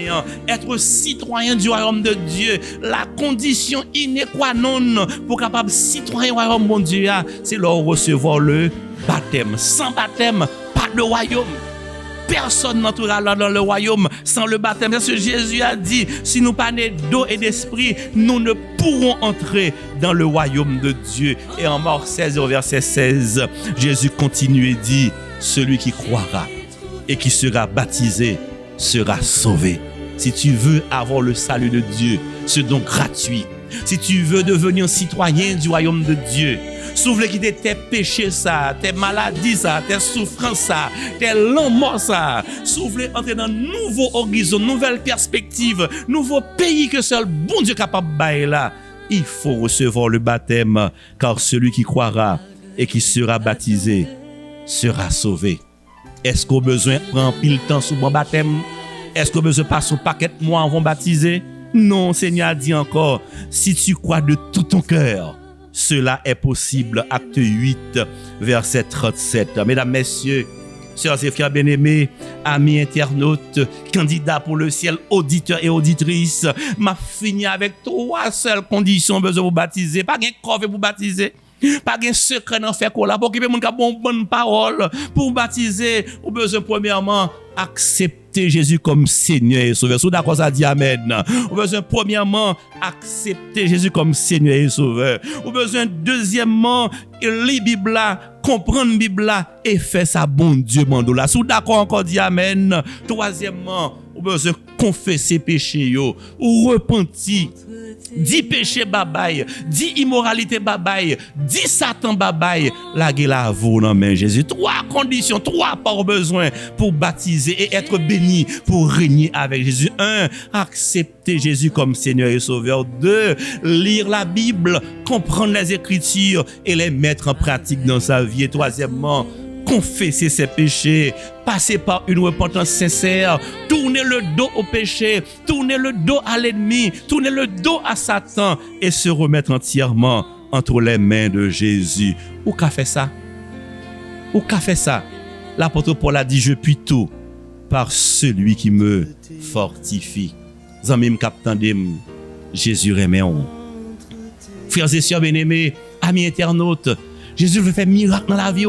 Être citoyen du royaume de Dieu, la condition sine qua non pour capable citoyen du royaume de Dieu, c'est leur recevoir le baptême. Sans baptême, pas de royaume. Personne n'entrera dans le royaume sans le baptême. Parce que Jésus a dit, si nous pas nés d'eau et d'esprit, nous ne pourrons entrer dans le royaume de Dieu. Et en Marc 16, au verset 16, Jésus continue et dit, celui qui croira et qui sera baptisé sera sauvé. Si tu veux avoir le salut de Dieu, ce don gratuit, si tu veux devenir citoyen du royaume de Dieu, souffle quitter tes péchés ça, tes maladies ça, tes souffrances ça, tes laments ça, souffle entrer dans un nouveau horizon, nouvelle perspective, nouveau pays que seul bon Dieu capable de bailler là. Il faut recevoir le baptême, car celui qui croira et qui sera baptisé sera sauvé. Est-ce qu'on a besoin de prendre pile temps sous mon baptême? Est-ce qu'on a besoin de passer un paquet de mois avant de baptiser? Non, Seigneur dit encore, si tu crois de tout ton cœur, cela est possible. Acte 8, verset 37. Mesdames, messieurs, sœurs et frères bien-aimés, amis internautes, candidats pour le ciel, auditeurs et auditrices, m'a fini avec 3 seules conditions besoin de vous baptiser. Pas de corps pour baptiser. Pas de secret dans faire quoi là pour que les gens aient une bonne parole pour baptiser. Ou besoin premièrement accepter Jésus comme Seigneur et Sauveur. Vous d'accord ça dit amen. Ou besoin premièrement accepter Jésus comme Seigneur et Sauveur. Ou besoin deuxièmement lire Bible là, comprendre Bible là et faire ça bon Dieu mando là. Vous d'accord encore dit amen. Troisièmement, ou besoin confesser péché yo ou repentir. 10 péchés babay, 10 immoralités babay, 10 Satan babay, la gueule vous non mais Jésus. 3 conditions, 3 par besoin pour baptiser et être béni pour régner avec Jésus. 1, accepter Jésus comme Seigneur et Sauveur. 2, lire la Bible, comprendre les Écritures et les mettre en pratique dans sa vie. Et troisièmement, confesser ses péchés, passer par une repentance sincère, tourner le dos au péché, tourner le dos à l'ennemi, tourner le dos à Satan et se remettre entièrement entre les mains de Jésus. Ou qu'a fait ça? Ou qu'a fait ça? L'apôtre Paul a dit, je puis tout par celui qui me fortifie. Zanmim kaptandem, Jésus remet on. Frères et sœurs bien-aimés, amis internautes, Jésus veut faire miracle dans la vie.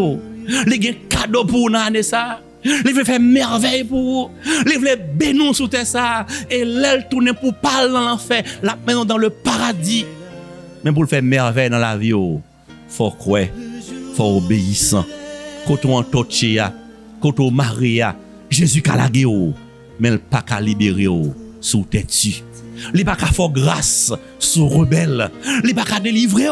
Les gains cadeau pour nous ça. Les veut faire merveille pour vous. Les veut bénir sous terre ça et l'aile tourner pour parler dans l'enfer, la maintenant dans le paradis. Mais pour le faire merveille dans la vie, faut croire, faut obéissant. Quand on touché, quand on marié, Jésus a lagé mais il pas qu'à libérer sous tête. Il pas qu'à faire grâce sous rebelle. Il pas qu'à délivrer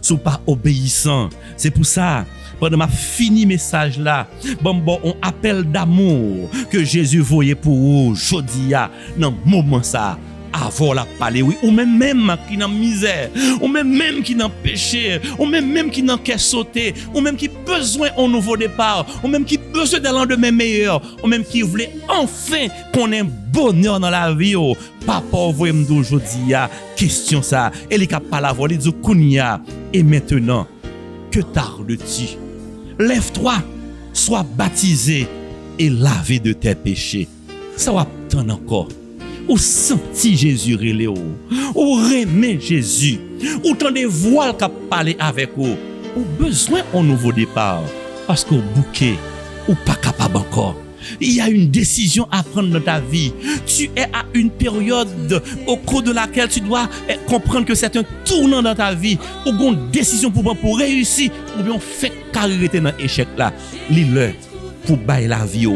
sous pas obéissant. C'est pour ça pendant ma fini message là, bon on appel d'amour que Jésus voyait pour vous jodi a dans moment ça avant la parler oui ou même qui dans misère, ou même qui dans péché, ou même qui dans qu'est sauté, ou même qui besoin un nouveau départ, ou même qui besoin d'un lendemain meilleur, ou même qui voulait enfin qu'on ait bonheur dans la vie. Papa voyez d'aujourd'hui a question ça et les cap pas la voler du kounya et maintenant que tardes-tu? Lève-toi, sois baptisé et lavé de tes péchés. Ça va t'en encore. Ou senti Jésus relé ou remet Jésus. Ou t'en des voiles qui parler avec vous. Ou besoin d'un nouveau départ. Parce qu'au bouquet, ou pas capable encore. Il y a une décision à prendre dans ta vie. Tu es à une période au cours de laquelle tu dois comprendre que c'est un tournant dans ta vie. Ou une décision pour prendre pour réussir. Ou bien fait carrière dans l'échec là. Lis-le pour bailler la vie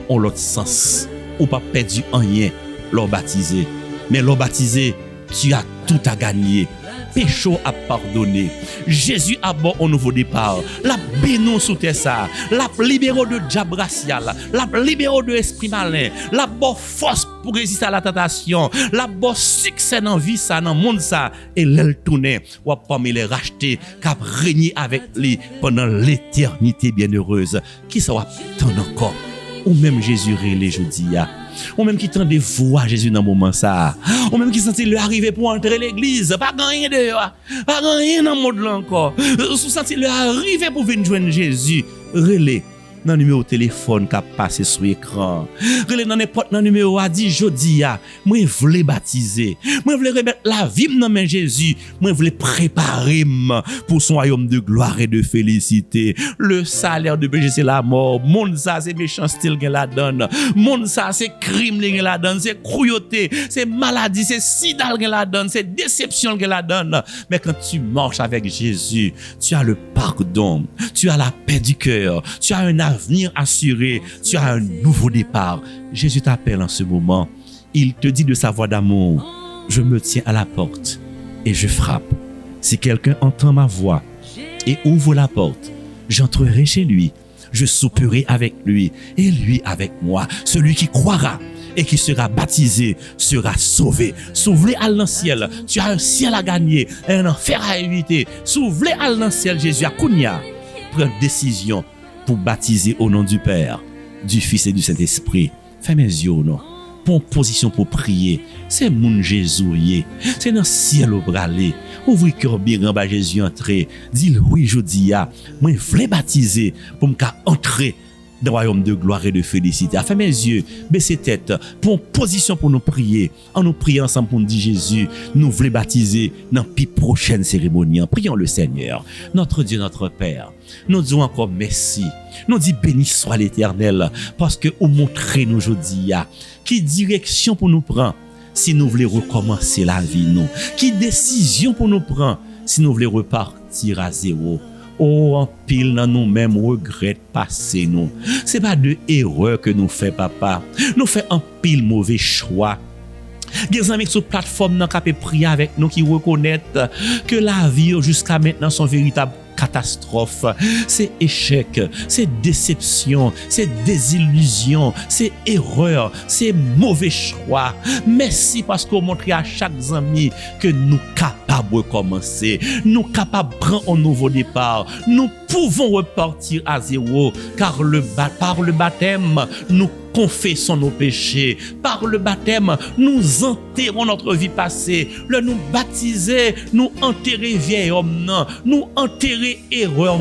en l'autre sens. Ou pas perdu en rien l'or baptisé. Mais l'or baptisé, tu as tout à gagner. Péché à pardonner. Jésus a bon au nouveau départ. La bénon sous terre ça. La libéraux de diable racial. La libéraux de esprit malin. La bonne force pour résister à la tentation. La bonne succès dans vie ça, dans monde ça. Et l'elle tourner. Ou parmi les racheter. Cap régner avec lui pendant l'éternité bienheureuse. Qui ça va attendre encore? Ou même Jésus relé jeudi. Ou même qui tente de voir Jésus dans le moment ça. Ou même qui sentit le arriver pour entrer l'église. Pas gagner dehors. Pas gagner dans le monde là encore. Ou sentit le arriver pour venir joindre Jésus. Relais dans le numéro de téléphone qui a passé sur l'écran. Relais dans n'importe quel numéro a dit jodi a. Moi voulais baptiser. Moi voulais remettre la vie dans main Jésus. Moi voulais préparer pour son royaume de gloire et de félicité. Le salaire de péché c'est la mort. Monde ça c'est méchanceté qu'il la donne. Monde ça c'est crime qu'il la donne, c'est cruauté, c'est maladie, c'est sida qu'il la donne, c'est déception qu'il la donne. Mais quand tu marches avec Jésus, tu as le pardon, tu as la paix du cœur, tu as un avenir assuré, tu as un nouveau départ. Jésus t'appelle en ce moment. Il te dit de sa voix d'amour, je me tiens à la porte et je frappe. Si quelqu'un entend ma voix et ouvre la porte, j'entrerai chez lui, je souperai avec lui et lui avec moi. Celui qui croira et qui sera baptisé sera sauvé. S'ouvre à le ciel, tu as un ciel à gagner, un enfer à éviter. S'ouvre à le ciel, Jésus à Kounia. Prends décision pour baptiser au nom du Père, du Fils et du Saint-Esprit. Fais mes yeux, non? Prends position pour prier. C'est mon Jésus. C'est dans le ciel au bralé. Ouvre cœur bien bas Jésus entrer. Dis oui, je dis moi je veux baptiser pour me entrer dans le royaume de gloire et de félicité. Ferme mes yeux, baissez tête, pour position pour nous prier. En nous priant ensemble pour nous dire Jésus, nous voulons baptiser dans la prochaine cérémonie. Prions le Seigneur, notre Dieu, notre Père. Nous disons encore merci. Nous disons béni soit l'Éternel parce que vous montrez nous aujourd'hui qui direction pour nous prendre si nous voulons recommencer la vie nous. Qui décision pour nous prendre si nous voulons repartir à zéro. Oh, en pile dans nous-mêmes, regret passé nous. C'est pas de erreur que nous fait papa. Nous fait un pile mauvais choix. Des amis sur plateforme nan kapé prier avec nous qui reconnaissent que la vie jusqu'à maintenant sont véritable catastrophe, c'est échec, c'est déception, c'est désillusion, c'est erreur, c'est mauvais choix. Merci parce qu'on montre à chaque ami que nous capables de recommencer, nous capables de prendre un nouveau départ, nous pouvons repartir à zéro car par le baptême, nous confessons nos péchés. Par le baptême, nous enterrons notre vie passée. Le nous baptiser, nous enterrer vieil homme, nous enterrer erreur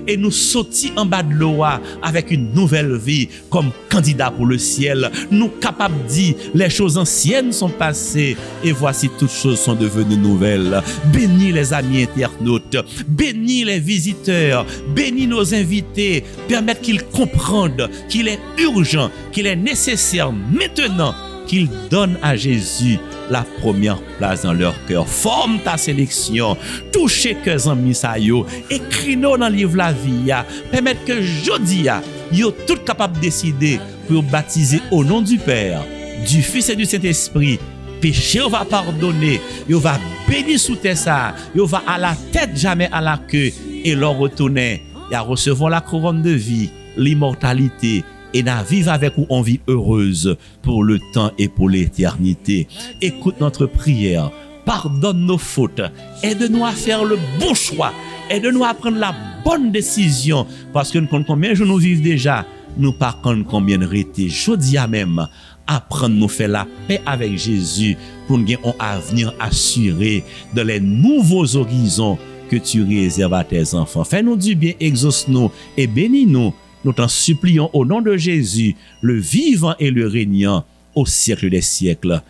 et nous sortir en bas de l'eau avec une nouvelle vie comme candidat pour le ciel. Nous capables de dire les choses anciennes sont passées et voici toutes choses sont devenues nouvelles. Bénis les amis internautes, bénis les visiteurs, bénis nos invités, permettre qu'ils comprennent qu'il est urgent, qu'il est nécessaire maintenant qu'ils donnent à Jésus la première place dans leur cœur. Forme ta sélection, touche que amis sa yo, écris-nous dans le livre la vie, permettre que jodi yo tout capable de décider pour baptiser au nom du Père, du Fils et du Saint-Esprit. Péché on va pardonner, on va bénir sous tes ça, on va à la tête jamais à la queue et leur retourner et à recevoir la couronne de vie, l'immortalité et à vivre avec vous en vie heureuse pour le temps et pour l'éternité. Écoute notre prière, pardonne nos fautes, aide-nous à faire le bon choix, aide-nous à prendre la bonne décision parce que nous comptons combien de jours nous vivons déjà, nous par contre combien de rétés, je dis à même, apprendre nous faire la paix avec Jésus pour nous avoir un avenir assuré dans les nouveaux horizons que tu réserves à tes enfants. Fais-nous du bien, exauce-nous et bénis-nous. Nous t'en supplions au nom de Jésus, le vivant et le régnant au siècle des siècles.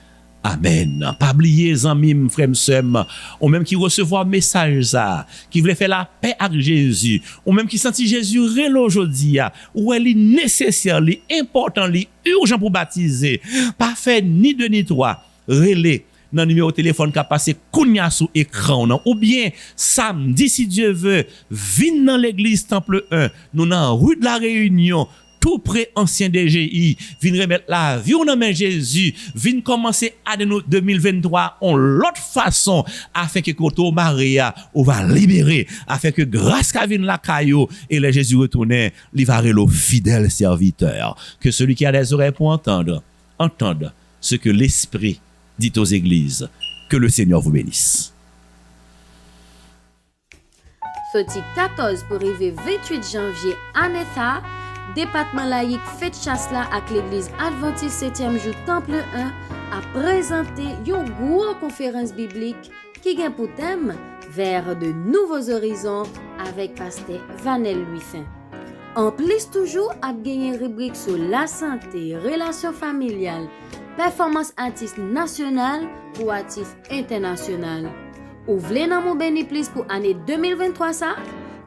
Amen. Pas oublier, amis, frères, sœurs, ou même qui recevoir message ça, qui voulait faire la paix avec Jésus, ou même qui sentit Jésus réel aujourd'hui, ou elle est nécessaire, important, urgent pour baptiser. Pas fait ni deux ni trois. Relais dans le numéro de téléphone qui a passé kounya sous écran ou bien samedi si Dieu veut viens dans l'église Temple 1 nous dans rue de la Réunion tout près ancien DGI viens remettre la vie au nom de Jésus viens commencer année 2023 en l'autre façon afin que koto Maria on va libérer afin que grâce qu'a vienne la caillou et le Jésus retourner livrer le fidèle serviteur que celui qui a des oreilles pour entendre entende ce que l'Esprit dit aux églises. Que le Seigneur vous bénisse. Sorti 14 pour arriver 28 janvier à Netha, département laïque fête chasse là avec l'église Adventiste 7e jour Temple 1 a présenté une grosse conférence biblique qui a pour thème vers de nouveaux horizons avec pasteur Vanel Louis-Fin. En plus toujours a gagné rubrique sur la santé, relations familiales, performance artiste nationale ou artiste international. Ou voulez nan mon béni plus pour année 2023 ça,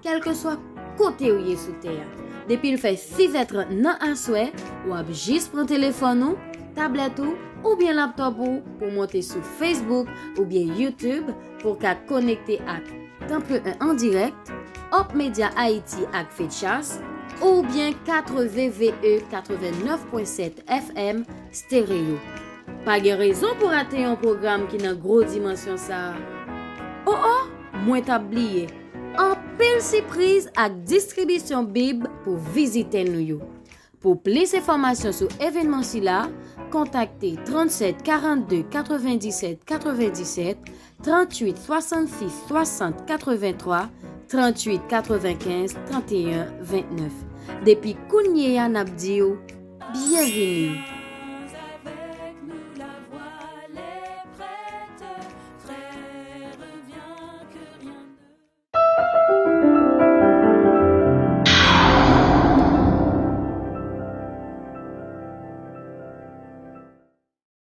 quel que soit côté où y est sous terre. Depuis il fait 6h30 nan an souhait, ou ap juste prendre téléphone ou, tablette ou bien laptop ou pour monter sur Facebook ou bien YouTube pour qu'à connecter à Temple 1 en direct, Hop Media Haïti ak Fête Chasse, ou bien 4 VVE 89.7 FM stéréo. Pas de raison pour rater un programme qui n'a gros dimension ça. Oh, moins tablier. En pile surprise avec distribution Bible pour visiter nous. Pour plus d'informations sur l'événement là, contactez 37 42 97 97, 38 66 60 83, 38 95 31 29. Depuis Kounye Yanabdio, bienvenue.